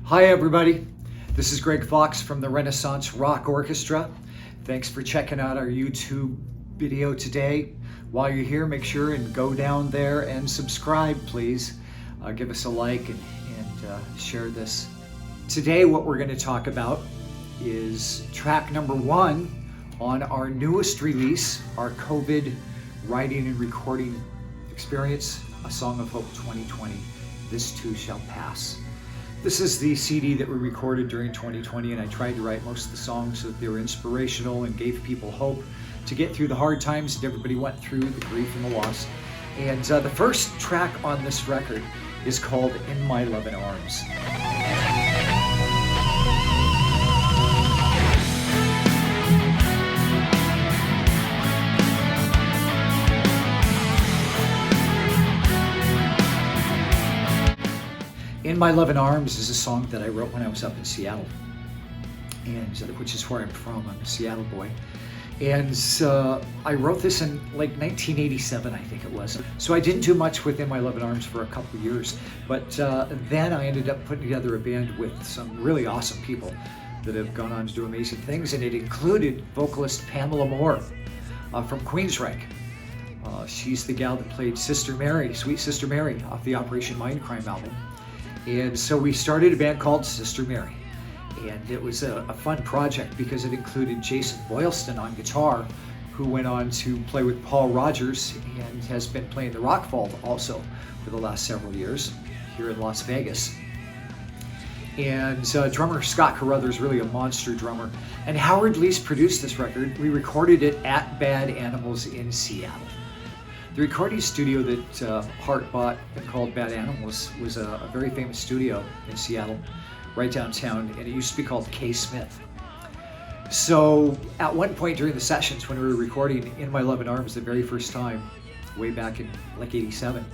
Hi everybody, this is Gregg Fox from the Renaissance Rock Orchestra. Thanks for checking out our YouTube video today. While you're here, make sure and go down there and subscribe, please. Give us a like and share this. Today what we're going to talk about is track number 1 on our newest release, our COVID writing and recording experience, A Song of Hope 2020, This Too Shall Pass. This is the CD that we recorded during 2020, and I tried to write most of the songs so that they were inspirational and gave people hope to get through the hard times that everybody went through, the grief and the loss. And the first track on this record is called In My Lovin Arms. In My Lovin Arms is a song that I wrote when I was up in Seattle, and which is where I'm from. I'm a Seattle boy. And I wrote this in like 1987, I think it was. So I didn't do much with In My Lovin Arms for a couple of years, but then I ended up putting together a band with some really awesome people that have gone on to do amazing things, and it included vocalist Pamela Moore from Queensryche. She's the gal that played Sister Mary, Sweet Sister Mary, off the Operation Mindcrime album. And so we started a band called Sister Mary. And it was a fun project because it included Jason Boylston on guitar, who went on to play with Paul Rodgers and has been playing the Rock Vault also for the last several years here in Las Vegas. And drummer Scott Carruthers, really a monster drummer. And Howard Leese produced this record. We recorded it at Bad Animals in Seattle. The recording studio that Hart bought and called Bad Animals was a very famous studio in Seattle, right downtown, and it used to be called K. Smith. So at one point during the sessions when we were recording In My Lovin Arms the very first time, way back in like 87,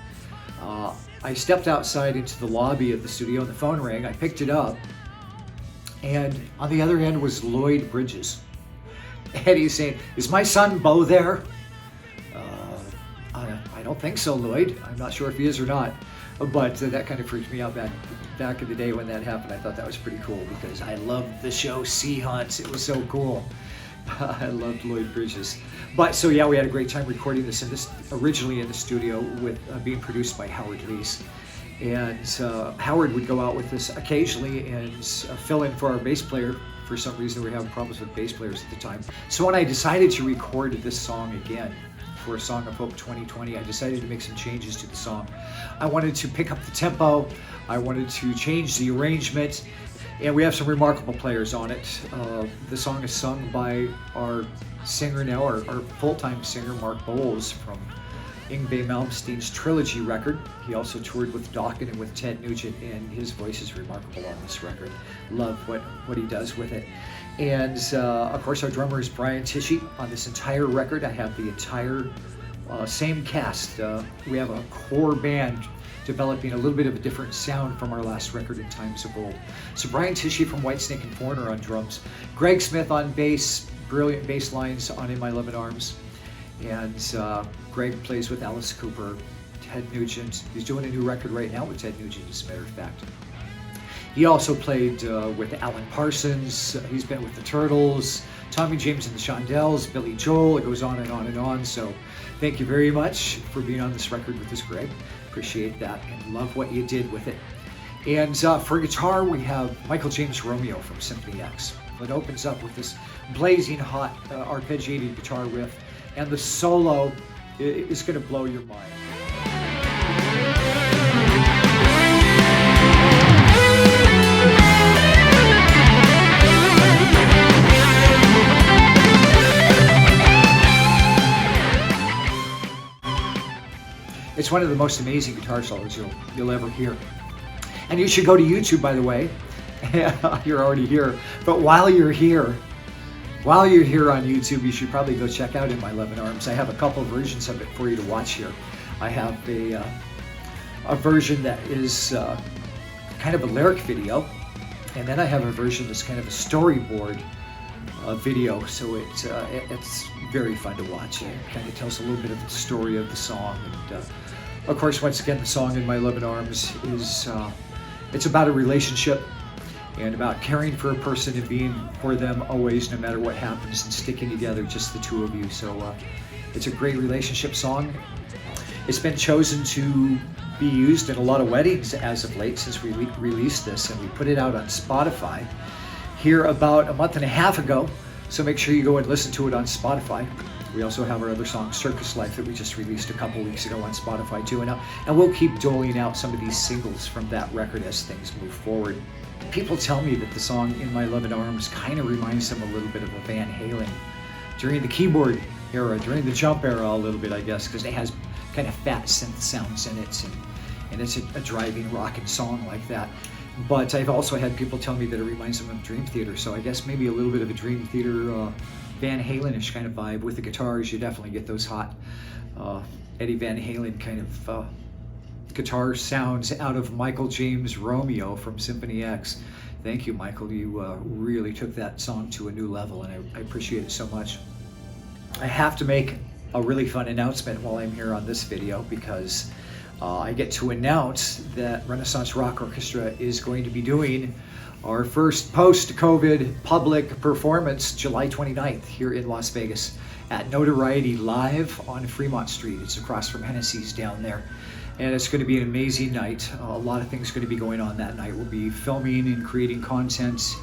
I stepped outside into the lobby of the studio and the phone rang. I picked it up, and on the other end was Lloyd Bridges. And he's saying, "Is my son Bo there?" I don't think so, Lloyd. I'm not sure if he is or not, but that kind of freaked me out back in the day when that happened. I thought that was pretty cool because I loved the show Sea Hunts. It was so cool. I loved Lloyd Bridges. But so yeah, we had a great time recording this, originally in the studio with being produced by Howard Leese. And Howard would go out with us occasionally and fill in for our bass player. For some reason, we were having problems with bass players at the time. So when I decided to record this song again, for A Song of Hope 2020, I decided to make some changes to the song. I wanted to pick up the tempo, I wanted to change the arrangement, and we have some remarkable players on it. The song is sung by our singer now, our full-time singer, Mark Boals, from Yngwie Malmsteen's Trilogy record. He also toured with Dokken and with Ted Nugent, and his voice is remarkable on this record. Love what he does with it. And of course our drummer is Brian Tichy on this entire record. I have the entire same cast. We have a core band developing a little bit of a different sound from our last record, In Times of Old. So Brian Tichy from Whitesnake and Foreigner on drums, Greg Smith on bass, brilliant bass lines on In My Lovin Arms, and Greg plays with Alice Cooper, Ted Nugent. He's doing a new record right now with Ted Nugent, as a matter of fact. He also played with Alan Parsons. He's been with the Turtles, Tommy James and the Shondells, Billy Joel. It goes on and on and on. So thank you very much for being on this record with us, Greg. Appreciate that and love what you did with it. And for guitar, we have Michael James Romeo from Symphony X. It opens up with this blazing hot arpeggiated guitar riff, and the solo is going to blow your mind. It's one of the most amazing guitar solos you'll ever hear. And you should go to YouTube, by the way. You're already here. But while you're here on YouTube, you should probably go check out In My Lovin Arms. I have a couple of versions of it for you to watch here. I have a version that is kind of a lyric video, and then I have a version that's kind of a storyboard video, so it's very fun to watch. It kind of tells a little bit of the story of the song, and of course, once again, the song In My Lovin Arms is it's about a relationship and about caring for a person and being for them always, no matter what happens, and sticking together, just the two of you. So it's a great relationship song. It's been chosen to be used in a lot of weddings as of late since we released this, and we put it out on Spotify here about a month and a half ago. So make sure you go and listen to it on Spotify. We also have our other song, Circus Life, that we just released a couple weeks ago on Spotify too. And we'll keep doling out some of these singles from that record as things move forward. People tell me that the song In My Lovin Arms kind of reminds them a little bit of a Van Halen during the keyboard era, during the jump era a little bit, I guess, because it has kind of fat synth sounds in it, and it's a driving, rocking song like that. But I've also had people tell me that it reminds them of Dream Theater, so I guess maybe a little bit of a Dream Theater Van Halen-ish kind of vibe. With the guitars, you definitely get those hot Eddie Van Halen kind of guitar sounds out of Michael James Romeo from Symphony X. Thank you, Michael. You really took that song to a new level, and I appreciate it so much. I have to make a really fun announcement while I'm here on this video, because I get to announce that Renaissance Rock Orchestra is going to be doing our first post-COVID public performance July 29th here in Las Vegas at Notoriety Live on Fremont Street. It's across from Hennessy's down there. And it's going to be an amazing night. A lot of things going to be going on that night. We'll be filming and creating content,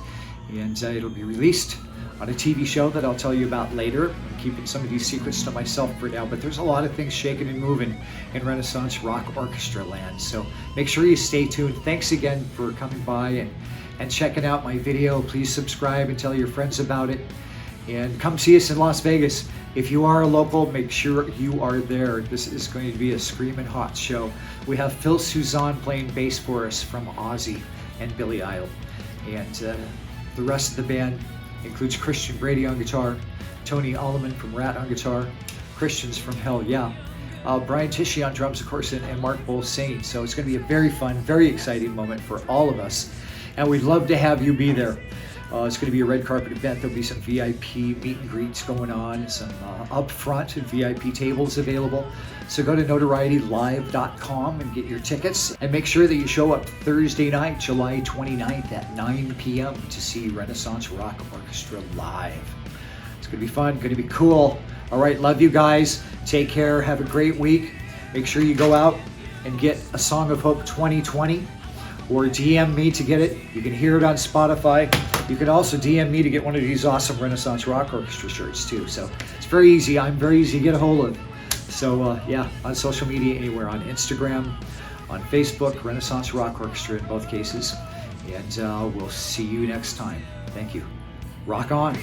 and it'll be released on a TV show that I'll tell you about later. I'm keeping some of these secrets to myself for now, but there's a lot of things shaking and moving in Renaissance Rock Orchestra land. So make sure you stay tuned. Thanks again for coming by and checking out my video. Please subscribe and tell your friends about it. And come see us in Las Vegas. If you are a local, make sure you are there. This is going to be a screaming hot show. We have Phil Suzanne playing bass for us from Ozzy and Billy Idol. And the rest of the band includes Christian Brady on guitar, Toni Aleman from RATT on guitar, Christians from HELLYEAH, Brian Tichy on drums, of course, and Mark Boals singing. So it's going to be a very fun, very exciting moment for all of us. And we'd love to have you be there. It's going to be a red carpet event. There'll be some VIP meet and greets going on, some upfront VIP tables available. So go to notorietylive.com and get your tickets. And make sure that you show up Thursday night, July 29th at 9 p.m. to see Renaissance Rock Orchestra live. It's going to be fun, going to be cool. All right, love you guys. Take care. Have a great week. Make sure you go out and get A Song of Hope 2020. Or DM me to get it. You can hear it on Spotify. You can also DM me to get one of these awesome Renaissance Rock Orchestra shirts too. So it's very easy. I'm very easy to get a hold of. So yeah, on social media, anywhere, on Instagram, on Facebook, Renaissance Rock Orchestra in both cases. And we'll see you next time. Thank you. Rock on.